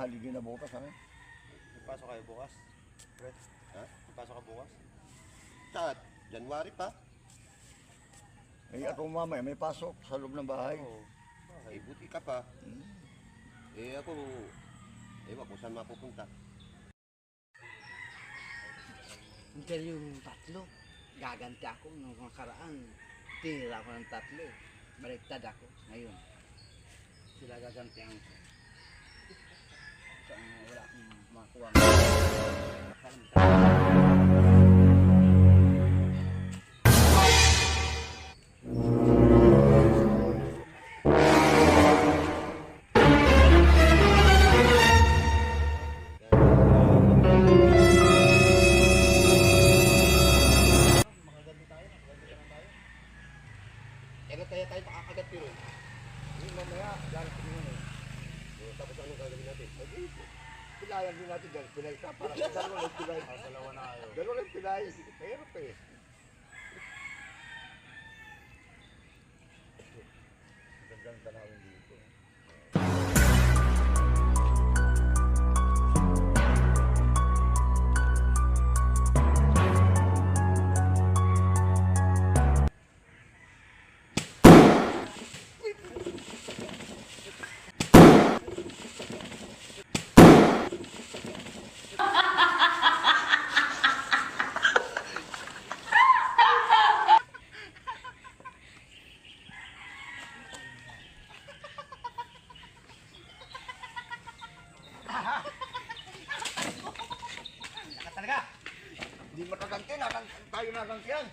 haligi na bukas, ano? Pasok kayo bukas? Fred? Ha? Pasok ka bukas? Saan? January pa? Eh, ako mamaya may pasok sa loob ng bahay. Oo. Eh, buti ka pa. Hmm. Eh, ako, ewan kung saan mapupunta. Hindi yung tatlo. Gaganti ako nung nakaraan. Tinira ko ng tatlo. Baliktad ako ngayon. Sila gagantihan ko. So, wala akong makuha. Kailan kaya tayo makakagat pero? Yung mamaya, dahil ko yun eh. Tapos anong gagawin natin? Eh, pilayan din natin dahil pilay ka. Parang dalawa lang pilay. Dalawa na kayo. Dalawa lang pilay. Mahirap eh. Gandang tanawin dito. Hindi mataganti, tayo nagantiyan.